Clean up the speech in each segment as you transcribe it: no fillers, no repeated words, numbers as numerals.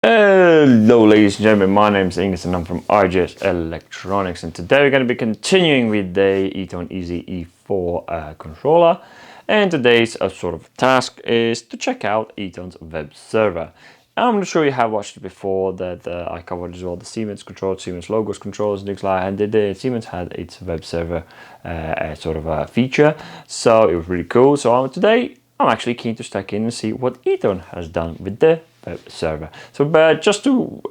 Hello ladies and gentlemen, my name is Ingus and I'm from RGS Electronics, and today we're going to be continuing with the Eaton Easy E4 controller, and today's sort of task is to check out Eaton's web server. I'm sure you have watched it before, that I covered as well the Siemens controls, Siemens logos controls and things like that, and the Siemens had its web server sort of a feature, so it was really cool. So today I'm actually keen to check in and see what Eaton has done with the web server. So just to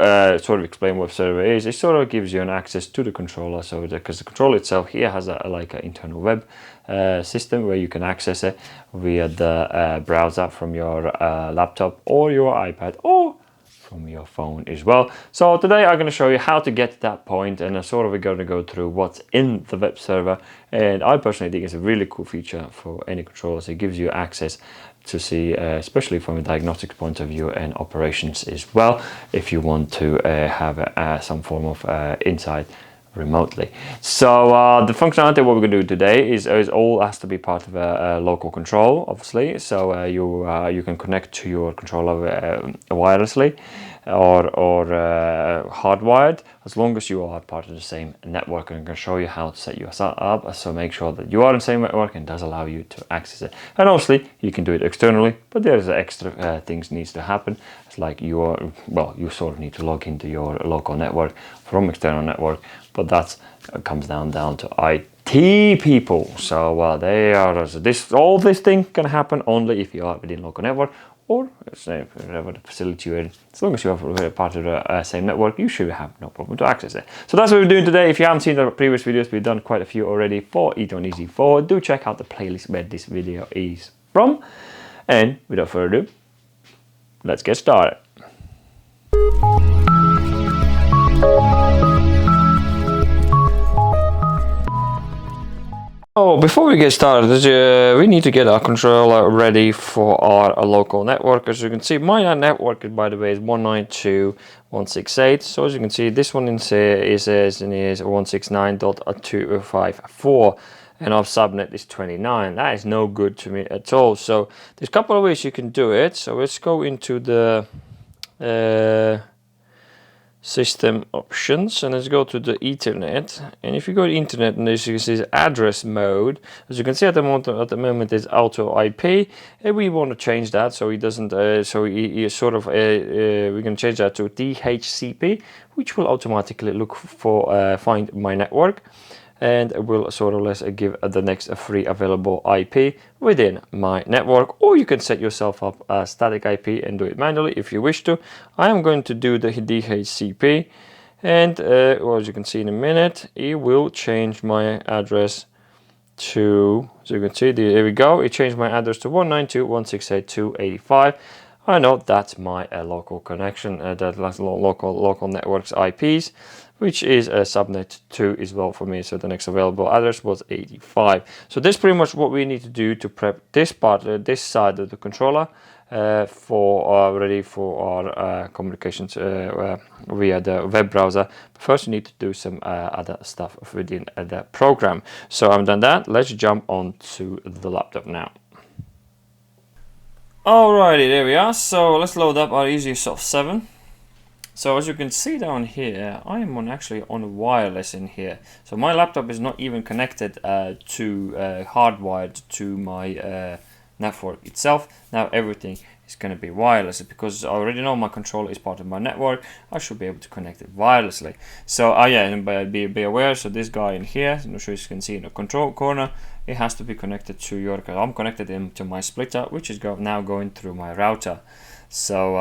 sort of explain what server is, it sort of gives you an access to the controller, so because the controller itself here has like an internal web system where you can access it via the browser from your laptop or your iPad or from your phone as well. So today I'm going to show you how to get to that point, and sort of we're going to go through what's in the web server, and I personally think it's a really cool feature for any controllers. It gives you access to see, especially from a diagnostics point of view and operations as well, if you want to have some form of insight remotely. So the functionality what we're going to do today is all has to be part of a local control, obviously. So you can connect to your controller wirelessly or hardwired, as long as you are part of the same network. And I'm going to show you how to set yourself up, so make sure that you are in the same network and does allow you to access it. And obviously you can do it externally, but there's extra things needs to happen. It's like you sort of need to log into your local network from external network, but that comes down to IT people. So they are all this thing can happen only if you are within local network, or say whatever the facility you're in. As long as you are part of the same network, you should have no problem to access it. So that's what we're doing today. If you haven't seen the previous videos, we've done quite a few already for Eaton Easy E4. Do check out the playlist where this video is from. And without further ado, let's get started. Oh, before we get started, we need to get our controller ready for our local network. As you can see, my network, by the way, is 192.168. So as you can see, this one is 169.254, and our subnet is 29. That is no good to me at all. So there's a couple of ways you can do it. So let's go into the system options, and let's go to the Ethernet. And if you go to Internet, and this is address mode, as you can see at the moment is auto IP, and we want to change that so it doesn't we're going to change that to DHCP, which will automatically look for find my network, and it will sort of give the next free available IP within my network. Or you can set yourself up a static IP and do it manually if you wish to. I am going to do the DHCP, and as you can see in a minute, it will change my address to, so you can see, there we go, it changed my address to 192.168.285. I know that's my local connection, that local networks IPs, which is a subnet 2 as well for me. So the next available address was 85. So this is pretty much what we need to do to prep this part, this side of the controller, ready for our communications via the web browser. But first we need to do some other stuff within the program. So I've done that. Let's jump on to the laptop now. Alrighty, there we are. So let's load up our EasySoft 7. So as you can see down here, I am actually on wireless in here. So my laptop is not even connected hardwired to my network itself. Now everything is going to be wireless, because I already know my controller is part of my network. I should be able to connect it wirelessly. So and be aware. So this guy in here, I'm not sure you can see in the control corner, it has to be connected to your. I'm connected to my splitter, which is now going through my router. So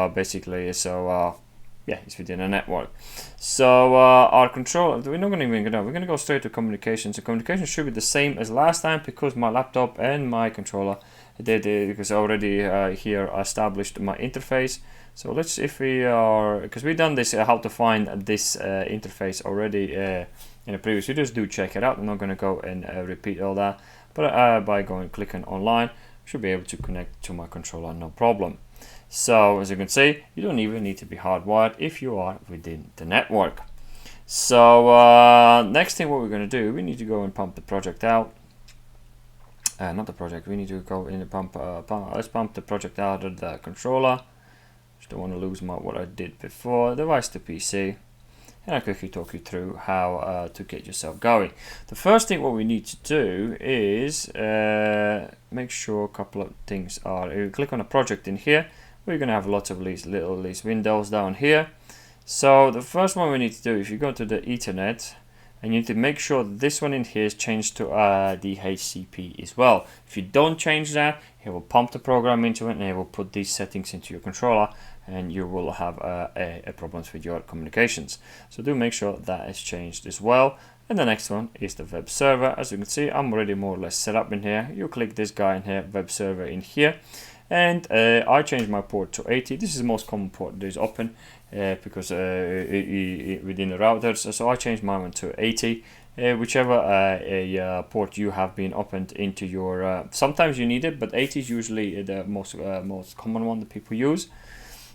yeah, it's within a network. So our control, we're not going to even go down. We're going to go straight to communications. So communications should be the same as last time, because my laptop and my controller because I already here established my interface. So let's, if we are, because we've done this how to find this interface already in the previous videos. Do check it out. I'm not going to go and repeat all that, but by clicking online, should be able to connect to my controller, no problem. So as you can see, you don't even need to be hardwired if you are within the network. So next thing what we're going to do, we need to go and pump the project out. Not the project, we need to go in and let's pump the project out of the controller. Just don't want to lose what I did before. Device to PC. And I'll quickly talk you through how to get yourself going. The first thing what we need to do is make sure a couple of things are. You click on a project in here. We're going to have lots of these windows down here. So the first one we need to do, if you go to the Ethernet, and you need to make sure this one in here is changed to DHCP as well. If you don't change that, it will pump the program into it and it will put these settings into your controller, and you will have problems with your communications. So do make sure that is changed as well. And the next one is the web server. As you can see, I'm already more or less set up in here. You click this guy in here, web server in here. And I changed my port to 80. This is the most common port that is open because within the routers. So I changed mine to 80. Whichever port you have been opened into your. Sometimes you need it, but 80 is usually the most common one that people use.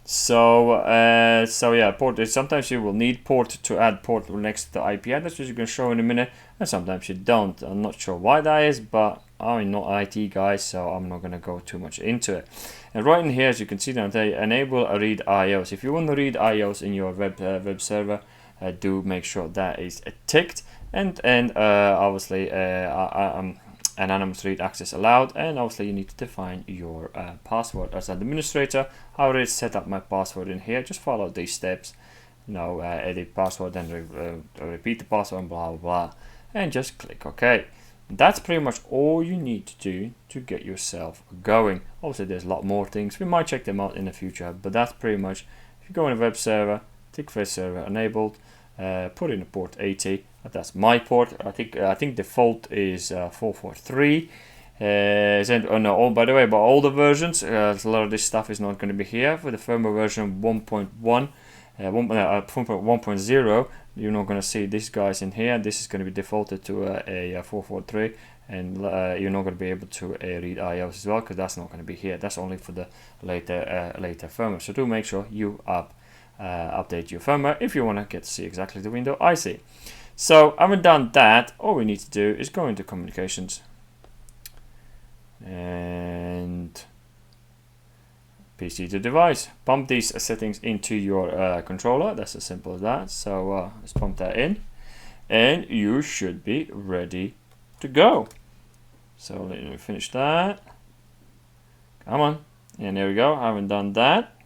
So yeah, port is sometimes you will need port to add port next to the IP address, which you can show in a minute, and sometimes you don't. I'm not sure why that is, but I'm not IT guy, so I'm not gonna go too much into it. And right in here, as you can see down there, enable read IOs. If you want to read IOs in your web server, do make sure that is ticked, and obviously anonymous read access allowed, and obviously you need to define your password. As administrator, I already set up my password in here. Just follow these steps. Edit password, then repeat the password, and blah blah blah, and just click OK. That's pretty much all you need to do to get yourself going. Obviously there's a lot more things, we might check them out in the future, but that's pretty much. If you go in a web server, tick web server enabled, put in a port 80. That's my port. I think default is 443. By the way, about all the versions, a lot of this stuff is not going to be here. For the firmware version 1.1, 1.0, you're not going to see these guys in here. This is going to be defaulted to a 443, and you're not going to be able to read IOs as well, because that's not going to be here. That's only for the later firmware. So do make sure you update your firmware if you want to get to see exactly the window I see. So having done that, all we need to do is go into communications and PC to device. Pump these settings into your controller. That's as simple as that. So let's pump that in, and you should be ready to go. So let me finish that. Come on, and there we go. Having done that,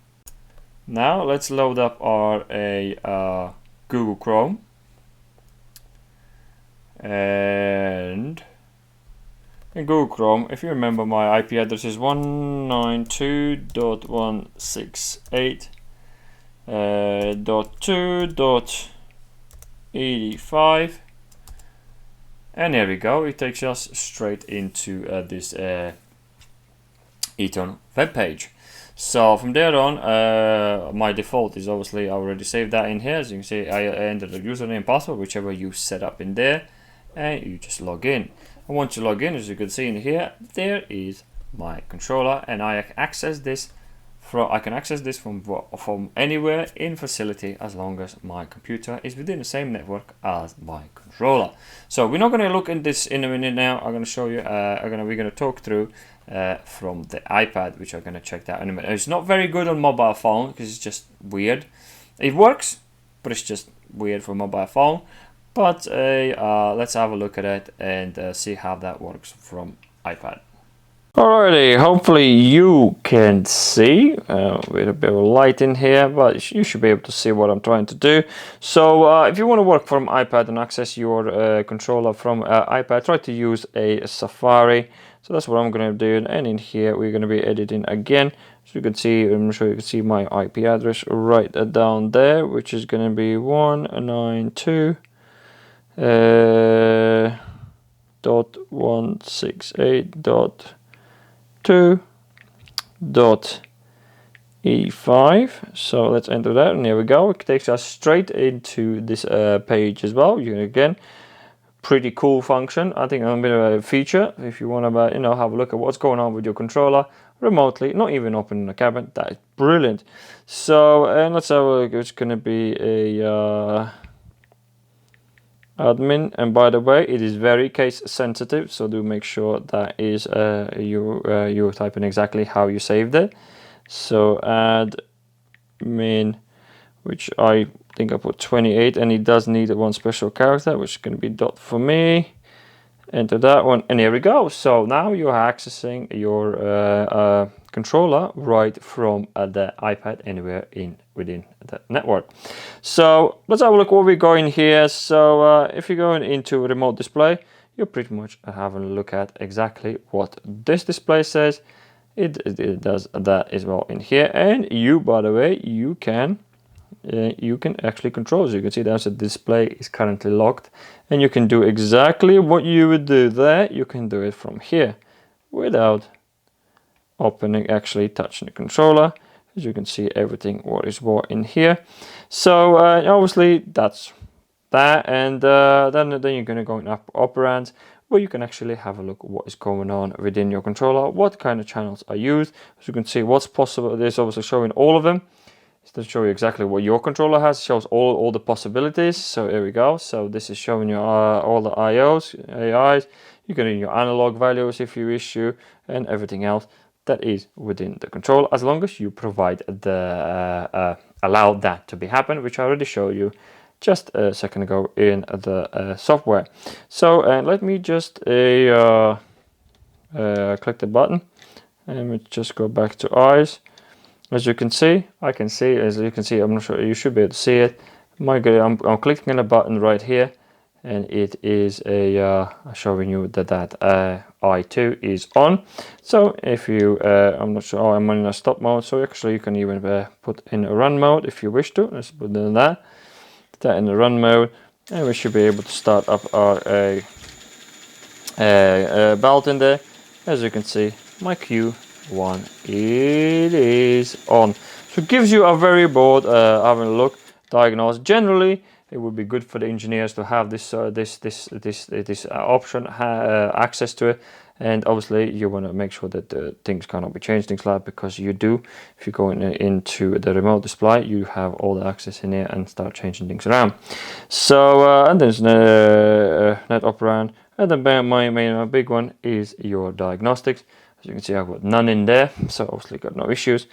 now let's load up our Google Chrome. And in Google Chrome, if you remember, my IP address is 192.168.2.85, and there we go. It takes us straight into this Eaton web page. So from there on, my default is obviously I already saved that in here. As you can see, I entered the username and password, whichever you set up in there, and you just log in. And once you log in, as you can see in here, there is my controller, and I can access this from anywhere in facility, as long as my computer is within the same network as my controller. So we're not going to look at this in a minute now. I'm going to show you. We're going to talk through from the iPad, which I'm going to check that in a minute. It's not very good on mobile phone because it's just weird. It works, but it's just weird for mobile phone. But let's have a look at it and see how that works from iPad. Alrighty, hopefully you can see with a bit of light in here, but you should be able to see what I'm trying to do. So if you want to work from iPad and access your controller from iPad, try to use a Safari. So that's what I'm going to do, and in here we're going to be editing again. So you can see, I'm sure you can see my IP address right down there, which is going to be 192.168.2.E5. So let's enter that, and there we go. It takes us straight into this page as well. You can, again, pretty cool function. I think a bit of a feature if you want to have a look at what's going on with your controller remotely, not even opening the cabinet. That is brilliant. So and let's have a look. It's going to be a admin, and by the way, it is very case sensitive, so do make sure that is you type in exactly how you saved it. So add min, which I think I put 28, and it does need one special character, which is going to be dot for me. Enter that one, and here we go. So now you're accessing your controller right from the iPad anywhere within the network. So let's have a look what we got in here. So if you're going into remote display, you're pretty much having a look at exactly what this display says. It does that as well in here, and you, by the way, you can actually control. So you can see there's a display is currently locked, and you can do exactly what you would do there. You can do it from here without opening, actually touching the controller. As you can see, everything what is what in here. So obviously that's that, and then you're going to go in operands, where you can actually have a look at what is going on within your controller, what kind of channels are used. As you can see, what's possible. There's obviously showing all of them. To show you exactly what your controller has, it shows all the possibilities. So here we go. So this is showing you all the IOs, AIs. You can do your analog values if you wish to, and everything else that is within the controller, as long as you provide the allow that to be happen, which I already showed you just a second ago in the software. So let me just click the button, and we just go back to eyes. As you can see, as you can see, I'm not sure, you should be able to see it. I'm clicking on a button right here, and it is showing you that I2 is on. So if you, I'm not sure, I'm in a stop mode, so actually you can even put in a run mode if you wish to. Let's put in that in the run mode, and we should be able to start up our belt in there. As you can see, my Q1, it is on. So it gives you a very broad having a look, diagnose. Generally, it would be good for the engineers to have this option, access to it. And obviously, you want to make sure that things cannot be changed, things like that, because you do. If you go into the remote display, you have all the access in here and start changing things around. So and there's net operand. And then my big one is your diagnostics. As you can see, I've got none in there, so obviously got no issues.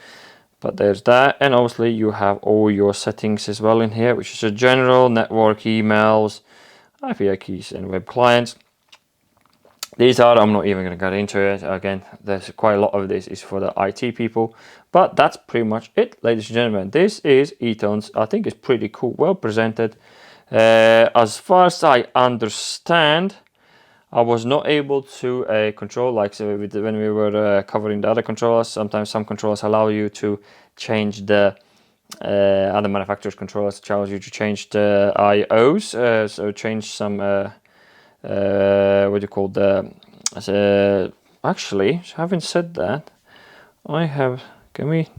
But there's that, and obviously you have all your settings as well in here, which is a general, network, emails, IP keys, and web clients. These are, I'm not even going to get into it. Again, there's quite a lot of this is for the IT people, but that's pretty much it, ladies and gentlemen. This is Eaton's. I think it's pretty cool, well presented. As far as I understand, I was not able to control, like so when we were covering the other controllers. Sometimes some controllers allow you to change the other manufacturers' controllers allows you to change the IOs, so change some what do you call the actually, having said that, I have, can we,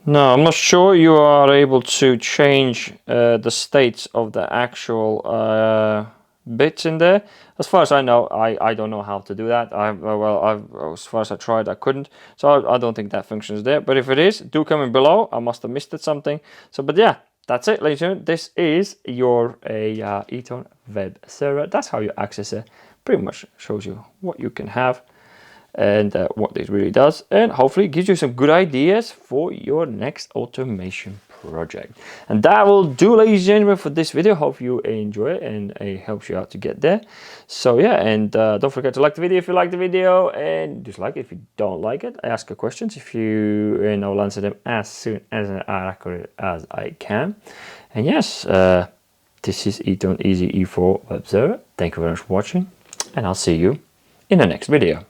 no, I'm not sure you are able to change the states of the actual bits in there. As far as I know, I don't know how to do that. As far as I tried, I couldn't. So I don't think that function is there. But if it is, do comment below. I must have missed it something. So, but yeah, that's it, ladies and gentlemen. This is your Eaton web server. That's how you access it. Pretty much shows you what you can have and what it really does, and hopefully gives you some good ideas for your next automation project. And that will do, ladies and gentlemen, for this video. Hope you enjoy it and it helps you out to get there. So yeah, and don't forget to like the video if you like the video, and dislike it if you don't like it. Ask your questions if you, and I'll answer them as soon as accurate as I can. And yes, this is Eaton Easy E4 web server. Thank you very much for watching, and I'll see you in the next video.